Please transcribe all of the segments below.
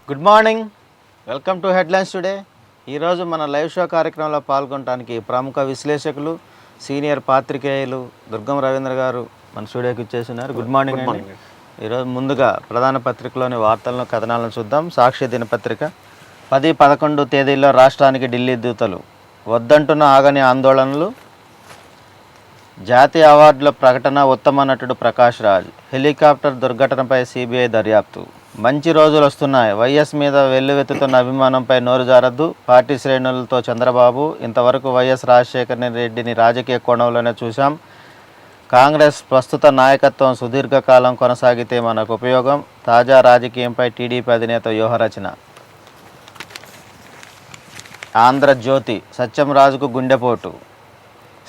Good morning, welcome to headlines today. ఈరోజు మన live show కార్యక్రమంలో పాల్గొనడానికి ప్రముఖ విశ్లేషకులు సీనియర్ పాత్రికేయులు దుర్గం రవీంద్ర గారు మన స్టూడియోకి ఇచ్చేస్తున్నారు. గుడ్ మార్నింగ్ అండి. ఈరోజు ముందుగా ప్రధాన పత్రికలోని వార్తలను కథనాలను చూద్దాం. సాక్షి దినపత్రిక 10-11 తేదీల్లో రాష్ట్రానికి ఢిల్లీ దూతలు, వద్దంటున్న ఆగని ఆందోళనలు, జాతీయ అవార్డుల ప్రకటన, ఉత్తమ నటుడు ప్రకాష్ రాజ్, హెలికాప్టర్ దుర్ఘటనపై సిబిఐ దర్యాప్తు, మంచి రోజులు వస్తున్నాయి, వైఎస్ మీద వెల్లువెత్తుతున్న అభిమానంపై నోరు జారద్దు, పార్టీ శ్రేణులతో చంద్రబాబు, ఇంతవరకు వైఎస్ రాజశేఖర రెడ్డిని రాజకీయ కోణంలోనే చూశాం, కాంగ్రెస్ ప్రస్తుత నాయకత్వం సుదీర్ఘకాలం కొనసాగితే మనకు ఉపయోగం, తాజా రాజకీయంపై టీడీపీ అధినేత వ్యూహరచన. ఆంధ్రజ్యోతి, సత్యం రాజుకు గుండెపోటు,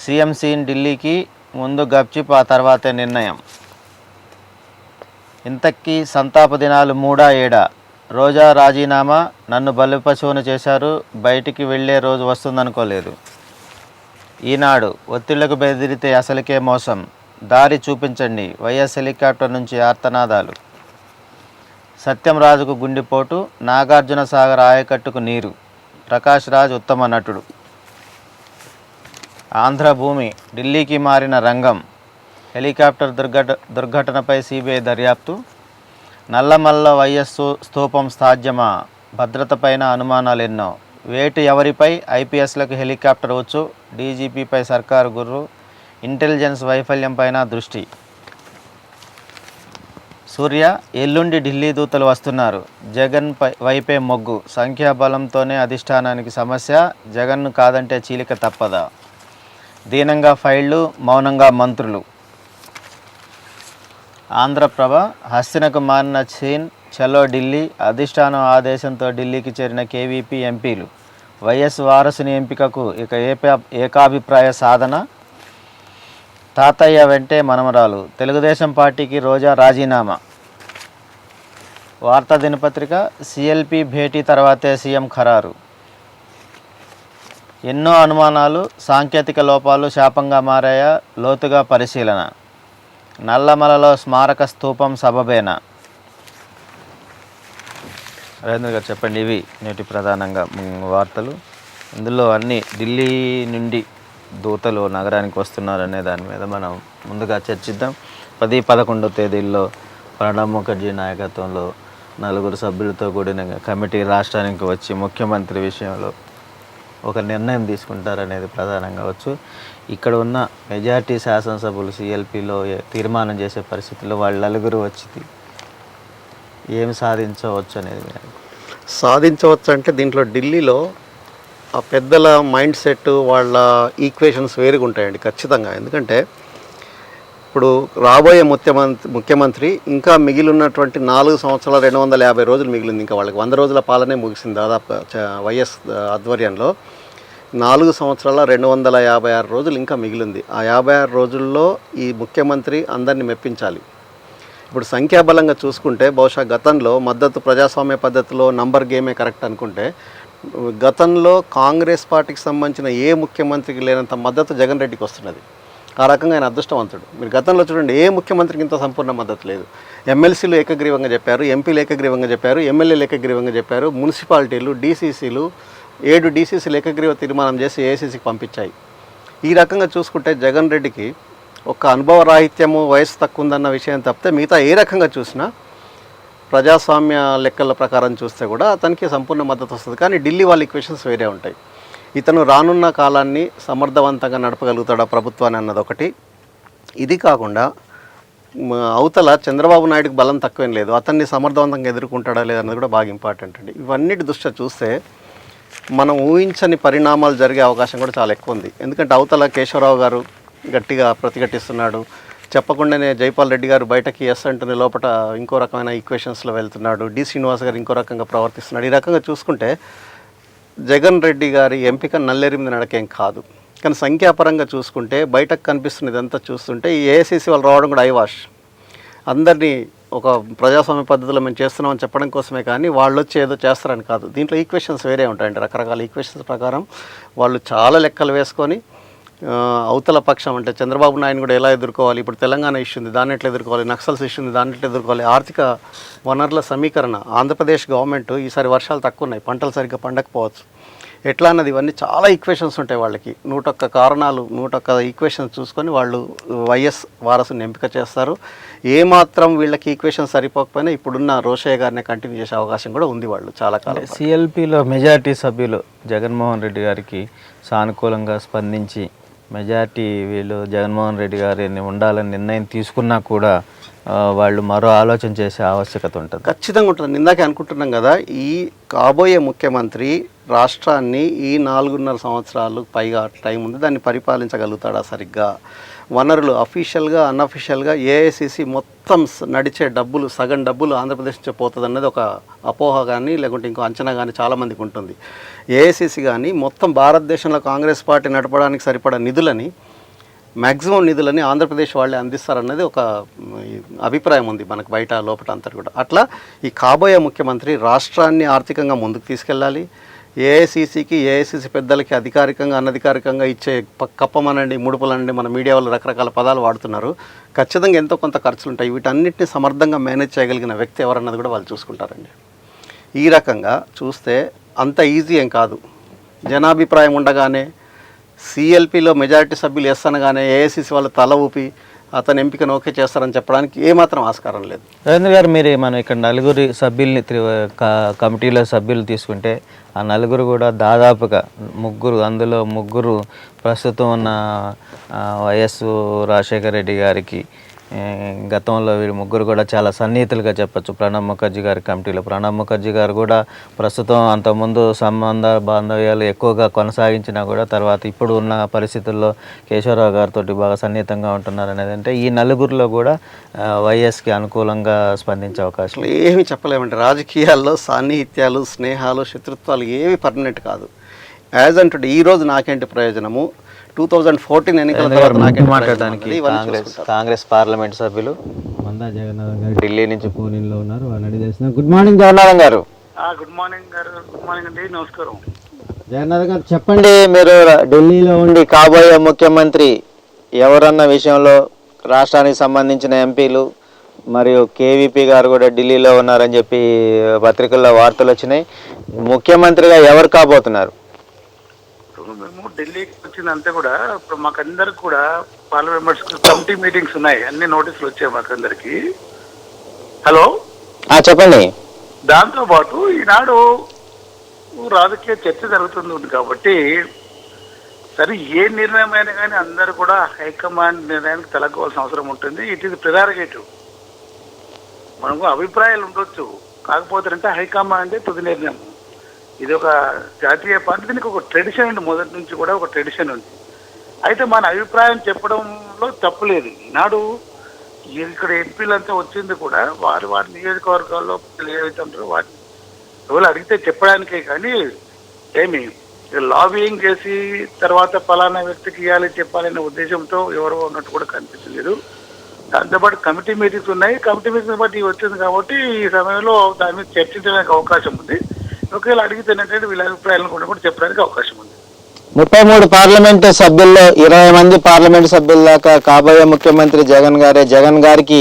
సీఎం సీన్ ఢిల్లీకి ముందు గప్చిప్, ఆ తర్వాతే నిర్ణయం. ఇంతకీ సంతాప దినాలు 3-7? రోజా రాజీనామా, నన్ను బలిపశువును చేశారు, బయటికి వెళ్ళే రోజు వస్తుందనుకోలేదు. ఈనాడు, ఒత్తిళ్లకు బెదిరితే అసలుకే మోసం, దారి చూపించండి, వైఎస్ హెలికాప్టర్ నుంచి ఆర్తనాదాలు. సత్యం రాజుకు గుండెపోటు, నాగార్జున సాగర్ ఆయకట్టుకు నీరు, ప్రకాష్ రాజ్ ఉత్తమ నటుడు. ఆంధ్రభూమి, ఢిల్లీకి మారిన రంగం, హెలికాప్టర్ దుర్ఘటనపై సిబిఐ దర్యాప్తు, నల్లమల్ల వైఎస్ స్తూపం సాధ్యమా, భద్రతపైన అనుమానాలు ఎన్నో, వేటు ఎవరిపై, ఐపీఎస్లకు హెలికాప్టర్ వచ్చు, డీజీపీపై సర్కారు గుర్రు, ఇంటెలిజెన్స్ వైఫల్యంపైన దృష్టి. సూర్య, ఎల్లుండి ఢిల్లీ దూతలు వస్తున్నారు, జగన్ వైపే మొగ్గు, సంఖ్యాబలంతోనే అధిష్టానానికి సమస్య, జగన్ను కాదంటే చీలిక తప్పదా, దీనంగా ఫైళ్లు, మౌనంగా మంత్రులు. ఆంధ్రప్రభ, హస్తినకు మారిన చీన్, చలో ఢిల్లీ, అధిష్టానం ఆదేశంతో ఢిల్లీకి చేరిన కేవీపీ ఎంపీలు, వైఎస్ వారసుని ఎంపికకు ఇక ఏకాభిప్రాయ సాధన, తాతయ్య వెంటే మనమరాలు, తెలుగుదేశం పార్టీకి రోజా రాజీనామా. వార్తా దినపత్రిక, సిఎల్పి భేటీ తర్వాతే సీఎం ఖరారు, ఎన్నో అనుమానాలు, సాంకేతిక లోపాలు శాపంగా మారాయా, లోతుగా పరిశీలన, నల్లమలలో స్మారక స్తూపం సబబేనా. రవీంద్ర గారు చెప్పండి, ఇవి నేటి ప్రధానంగా వార్తలు. ఇందులో అన్ని ఢిల్లీ నుండి దూతలు నగరానికి వస్తున్నారనే దాని మీద మనం ముందుగా చర్చిద్దాం. 10-11 తేదీల్లో ప్రణబ్ ముఖర్జీ నాయకత్వంలో 4 సభ్యులతో కూడిన కమిటీ రాష్ట్రానికి వచ్చి ముఖ్యమంత్రి విషయంలో ఒక నిర్ణయం తీసుకుంటారనేది ప్రధానంగా వచ్చు. ఇక్కడ ఉన్న మెజారిటీ శాసనసభ్యులు సిఎల్పిలో తీర్మానం చేసే పరిస్థితుల్లో వాళ్ళు నలుగురు వచ్చి ఏం సాధించవచ్చు అనేది. సాధించవచ్చు అంటే దీంట్లో ఢిల్లీలో ఆ పెద్దల మైండ్ సెట్, వాళ్ళ ఈక్వేషన్స్ వేరుగా ఉంటాయండి ఖచ్చితంగా. ఎందుకంటే ఇప్పుడు రాబోయే ముఖ్యమంత్రి ఇంకా మిగిలినటువంటి 4 సంవత్సరాల 250 రోజులు మిగిలింది. ఇంకా వాళ్ళకి 100 రోజుల పాలనే ముగిసింది దాదాపు వైఎస్ ఆధ్వర్యంలో. 4 సంవత్సరాల 256 రోజులు ఇంకా మిగిలింది. ఆ 56 రోజుల్లో ఈ ముఖ్యమంత్రి అందరినీ మెప్పించాలి. ఇప్పుడు సంఖ్యాబలంగా చూసుకుంటే బహుశా గతంలో మద్దతు ప్రజాస్వామ్య పద్ధతిలో నంబర్ గేమే కరెక్ట్ అనుకుంటే, గతంలో కాంగ్రెస్ పార్టీకి సంబంధించిన ఏ ముఖ్యమంత్రికి లేనంత మద్దతు జగన్ రెడ్డికి వస్తున్నది. ఆ రకంగా ఆయన అదృష్టవంతుడు. మీరు గతంలో చూడండి, ఏ ముఖ్యమంత్రికి ఇంత సంపూర్ణ మద్దతు లేదు. ఎమ్మెల్సీలు ఏకగ్రీవంగా చెప్పారు, ఎంపీలు ఏకగ్రీవంగా చెప్పారు, ఎమ్మెల్యేలు ఏకగ్రీవంగా చెప్పారు, మున్సిపాలిటీలు, డీసీసీలు 7 డీసీసీలు ఏకగ్రీవ తీర్మానం చేసి ఏఐసీసీకి పంపించాయి. ఈ రకంగా చూసుకుంటే జగన్ రెడ్డికి ఒక అనుభవ రాహిత్యము, వయసు తక్కువ ఉందన్న విషయం తప్పితే మిగతా ఏ రకంగా చూసినా ప్రజాస్వామ్య లెక్కల ప్రకారం చూస్తే కూడా అతనికి సంపూర్ణ మద్దతు వస్తుంది. కానీ ఢిల్లీ వాళ్ళ ఈక్వేషన్స్ వేరే ఉంటాయి. ఇతను రానున్న కాలాన్ని సమర్థవంతంగా నడపగలుగుతాడా ప్రభుత్వాన్ని అన్నది ఒకటి. ఇది కాకుండా అవతల చంద్రబాబు నాయుడుకి బలం తక్కువేం లేదు, అతన్ని సమర్థవంతంగా ఎదుర్కొంటాడా లేదన్నది కూడా బాగా ఇంపార్టెంట్ అండి. ఇవన్నిటి దృష్ట్యా చూస్తే మనం ఊహించని పరిణామాలు జరిగే అవకాశం కూడా చాలా ఎక్కువ ఉంది. ఎందుకంటే అవతల కేశవరావు గారు గట్టిగా ప్రతిఘటిస్తున్నాడు, చెప్పకుండానే జైపాల్ రెడ్డి గారు బయటకి ఎస్ అంటూనే లోపల ఇంకో రకమైన ఈక్వేషన్స్లో వెళ్తున్నాడు, డి శ్రీనివాస్ గారు ఇంకో రకంగా ప్రవర్తిస్తున్నాడు. ఈ రకంగా చూసుకుంటే జగన్ రెడ్డి గారి ఎంపిక నల్లేరిమిది నడకేం కాదు. కానీ సంఖ్యాపరంగా చూసుకుంటే బయటకు కనిపిస్తున్న ఇదంతా చూస్తుంటే ఈ ఏఐసీసీ వాళ్ళు రావడం కూడా ఐవాష్. అందరినీ ఒక ప్రజాస్వామ్య పద్ధతిలో మేము చేస్తున్నామని చెప్పడం కోసమే కానీ వాళ్ళు వచ్చి ఏదో చేస్తారని కాదు. దీంట్లో ఈక్వేషన్స్ వేరే ఉంటాయండి. రకరకాల ఈక్వేషన్స్ ప్రకారం వాళ్ళు చాలా లెక్కలు వేసుకొని అవతల పక్షం అంటే చంద్రబాబు నాయుడు కూడా ఎలా ఎదుర్కోవాలి, ఇప్పుడు తెలంగాణ ఇష్యూ ఉంది దాన్ని ఎట్లా ఎదుర్కోవాలి, నక్సల్స్ ఇష్యూ ఉంది దాన్ని ఎట్లా ఎదుర్కోవాలి, ఆర్థిక వనరుల సమీకరణ, ఆంధ్రప్రదేశ్ గవర్నమెంట్ ఈసారి వర్షాలు తక్కువ ఉన్నాయి, పంటలు సరిగ్గా పండకపోవచ్చు, ఎట్లా అన్నది ఇవన్నీ చాలా ఈక్వేషన్స్ ఉంటాయి వాళ్ళకి. 101 కారణాలు 101 ఈక్వేషన్స్ చూసుకొని వాళ్ళు వైఎస్ వారసుని ఎంపిక చేస్తారు. ఏమాత్రం వీళ్ళకి ఈక్వేషన్ సరిపోకపోయినా ఇప్పుడున్న రోషయ్య గారిని కంటిన్యూ చేసే అవకాశం కూడా ఉంది వాళ్ళు చాలా కాలం. సిఎల్పిలో మెజార్టీ సభ్యులు జగన్మోహన్ రెడ్డి గారికి సానుకూలంగా స్పందించి మెజార్టీ వీళ్ళు జగన్మోహన్ రెడ్డి గారిని ఉండాలని నిర్ణయం తీసుకున్నా కూడా వాళ్ళు మరో ఆలోచన చేసే ఆవశ్యకత ఉంటుంది. ఖచ్చితంగా ఉంటుంది. ఇందాకే అనుకుంటున్నాం కదా, ఈ కాబోయే ముఖ్యమంత్రి రాష్ట్రాన్ని ఈ 4.5 సంవత్సరాలు పైగా టైం ఉంది, దాన్ని పరిపాలించగలుగుతాడా సరిగ్గా, వనరులు అఫీషియల్గా అన్అఫీషియల్గా ఏఐసిసి మొత్తం నడిచే డబ్బులు సగం డబ్బులు ఆంధ్రప్రదేశ్ నుంచి పోతుంది అన్నది ఒక అపోహ కానీ లేకుంటే ఇంకో అంచనా కానీ చాలామందికి ఉంటుంది. ఏఐసిసి కానీ మొత్తం భారతదేశంలో కాంగ్రెస్ పార్టీ నడపడానికి సరిపడా నిధులని మ్యాక్సిమం నిధులని ఆంధ్రప్రదేశ్ వాళ్ళే అందిస్తారన్నది ఒక అభిప్రాయం ఉంది మనకు బయట లోపల అంతా కూడా. అట్లా ఈ కాబోయే ముఖ్యమంత్రి రాష్ట్రాన్ని ఆర్థికంగా ముందుకు తీసుకెళ్ళాలి. ఏఐసిసికి ఏఐసిసి పెద్దలకి అధికారికంగా అనధికారికంగా ఇచ్చే కప్పమనండి ముడుపులనండి మన మీడియా వాళ్ళు రకరకాల పదాలు వాడుతున్నారు. ఖచ్చితంగా ఎంతో కొంత ఖర్చులు ఉంటాయి. వీటన్నిటిని సమర్థంగా మేనేజ్ చేయగలిగిన వ్యక్తి ఎవరన్నది కూడా వాళ్ళు చూసుకుంటారండి. ఈ రకంగా చూస్తే అంత ఈజీ ఏం కాదు. జనాభిప్రాయం ఉండగానే సిఎల్పిలో మెజారిటీ సభ్యులు అనగానే ఏఐసిసి వాళ్ళు తల ఊపి అతను ఎంపికను ఓకే చేస్తారని చెప్పడానికి ఏమాత్రం ఆస్కారం లేదు. రవీంద్ర గారు, మీరు మనం ఇక్కడ నలుగురి సభ్యుల్ని కమిటీలో సభ్యులు తీసుకుంటే ఆ నలుగురు కూడా దాదాపుగా అందులో ముగ్గురు ప్రస్తుతం ఉన్న వైఎస్ రాజశేఖర రెడ్డి గారికి గతంలో వీరు ముగ్గురు కూడా చాలా సన్నిహితులుగా చెప్పచ్చు. ప్రణబ్ ముఖర్జీ గారి కమిటీలో ప్రణబ్ ముఖర్జీ గారు కూడా ప్రస్తుతం అంతకుముందు బాంధవ్యాలు ఎక్కువగా కొనసాగించినా కూడా తర్వాత ఇప్పుడు ఉన్న పరిస్థితుల్లో కేశవరావు గారితో బాగా సన్నిహితంగా ఉంటున్నారు అనేది. అంటే ఈ నలుగురిలో కూడా వైఎస్కి అనుకూలంగా స్పందించే అవకాశం ఏమి చెప్పలేమంటే రాజకీయాల్లో సాన్నిహిత్యాలు స్నేహాలు శత్రుత్వాలు ఏవి పర్మనెంట్ కాదు. యాజ్ అంటే ఈరోజు నాకేంటి ప్రయోజనము, 2014 ఎన్నికల తర్వాత మాట్లాడడానికి కాంగ్రెస్ పార్లమెంట్ సభ్యులు మందా జగన్నాథం గారు ఢిల్లీ నుంచి పూణేలో ఉన్నారు. వాళ్ళని అడిగి తెలిసిన. గుడ్ మార్నింగ్ జగన్నాథం గారు. గుడ్ మార్నింగ్ గారు. గుడ్ మార్నింగ్ అండి, నమస్కారం. జగన్నాథం గారు చెప్పండి, మీరు ఢిల్లీలో ఉండి కాబోయే ముఖ్యమంత్రి ఎవరన్న విషయంలో రాష్ట్రానికి సంబంధించిన ఎంపీలు మరియు కేవీపీ గారు కూడా ఢిల్లీలో ఉన్నారని చెప్పి పత్రికల్లో వార్తలు వచ్చినాయి. ముఖ్యమంత్రిగా ఎవరు కాబోతున్నారు? మేము ఢిల్లీకి వచ్చిందంతా కూడా ఇప్పుడు మాకందరికి కూడా పార్లమెంట్ మెంబర్స్ కమిటీ మీటింగ్స్ ఉన్నాయి, అన్ని నోటీసులు వచ్చాయి మాకందరికి. హలో చెప్పండి. దాంతో పాటు ఈనాడు రాజకీయ చర్చ జరుగుతుంది కాబట్టి సరే ఏ నిర్ణయం అయినా కానీ అందరూ కూడా హైకమాండ్ నిర్ణయానికి తలకోవాల్సిన అవసరం ఉంటుంది. It is prerogative. మనకు అభిప్రాయాలు ఉండొచ్చు, కాకపోతే అంటే హైకమాండ్ తుది నిర్ణయం. ఇది ఒక జాతీయ పార్టీ, దీనికి ఒక ట్రెడిషన్ ఉంది, మొదటి నుంచి కూడా ఒక ట్రెడిషన్ ఉంది. అయితే మన అభిప్రాయం చెప్పడంలో తప్పులేదు. ఈనాడు ఇక్కడ ఎంపీలంతా వచ్చింది కూడా వారి నియోజకవర్గాల్లో ఏవైతే ఉంటారో వాటిని ఎవరు అడిగితే చెప్పడానికే కానీ ఏమి లాబింగ్ చేసి తర్వాత పలానా వ్యక్తికి ఇవ్వాలి చెప్పాలనే ఉద్దేశంతో ఎవరో ఉన్నట్టు కూడా కనిపించలేదు. దాంతోపాటు కమిటీ మీటింగ్స్ ఉన్నాయి. కమిటీ మీటింగ్స్ బట్టి వచ్చింది కాబట్టి ఈ సమయంలో దాని మీద చర్చించడానికి అవకాశం ఉంది. ఒకవేళ అడిగితే ఏంటంటే వీళ్ళ అభిప్రాయాలను కూడా చెప్పడానికి అవకాశం ఉంది. 33 పార్లమెంటు సభ్యుల్లో 20 మంది పార్లమెంటు సభ్యుల దాకా కాబోయే ముఖ్యమంత్రి జగన్ గారికి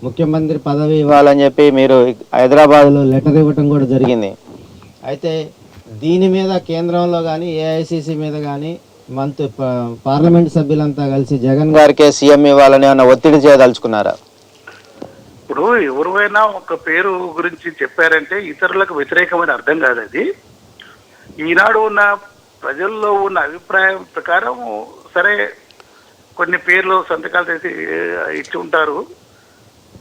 ముఖ్యమంత్రి పదవి ఇవ్వాలని చెప్పి మీరు హైదరాబాద్లో లెటర్ ఇవ్వటం కూడా జరిగింది. అయితే దీని మీద కేంద్రంలో కానీ ఏఐసిసి మీద కానీ పార్లమెంటు సభ్యులంతా కలిసి జగన్ గారికే సీఎం ఇవ్వాలని ఏమన్నా ఒత్తిడి చేయదలుచుకున్నారా? ఇప్పుడు ఎవరైనా ఒక పేరు గురించి చెప్పారంటే ఇతరులకు వ్యతిరేకమైన అర్థం కాదు అది. ఈనాడు ఉన్న ప్రజల్లో ఉన్న అభిప్రాయం ప్రకారం సరే కొన్ని పేర్లు సంతకాలు చేసి ఇచ్చి ఉంటారు.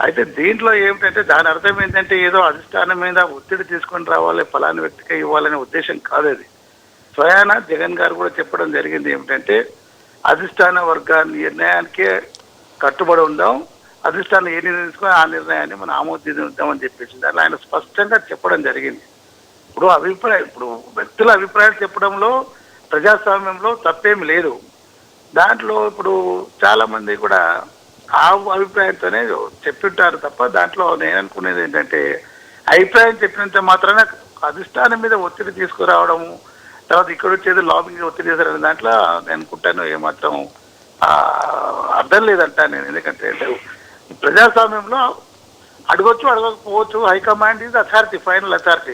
అయితే దీంట్లో ఏమిటంటే దాని అర్థం ఏంటంటే ఏదో అధిష్టానం మీద ఒత్తిడి తీసుకొని రావాలి, ఫలాని వ్యక్తికి ఇవ్వాలనే ఉద్దేశం కాదు అది. స్వయాన జగన్ గారు కూడా చెప్పడం జరిగింది ఏమిటంటే అధిష్టాన వర్గాన్ని నిర్ణయానికే కట్టుబడి ఉందాం, అధిష్టానం ఏ నిర్ణయం తీసుకుని ఆ నిర్ణయాన్ని మనం ఆమోదిద్దామని చెప్పేసింది. అలా ఆయన స్పష్టంగా చెప్పడం జరిగింది. ఇప్పుడు వ్యక్తుల అభిప్రాయాలు చెప్పడంలో ప్రజాస్వామ్యంలో తప్పేమి లేదు. దాంట్లో ఇప్పుడు చాలా మంది కూడా ఆ అభిప్రాయంతోనే చెప్తుంటారు తప్ప దాంట్లో నేను అనుకునేది ఏంటంటే అభిప్రాయం చెప్పినంత మాత్రాన అధిష్టానం మీద ఒత్తిడి తీసుకురావడము, తర్వాత ఇక్కడ వచ్చేది లాబింగ్ ఒత్తిడి చేశారనే దాంట్లో నేను అనుకుంటాను ఏమాత్రం అర్థం లేదంటా నేను. ఎందుకంటే ఈ ప్రజాస్వామ్యంలో అడగొచ్చు అడగకపోవచ్చు, high command is authority, final authority.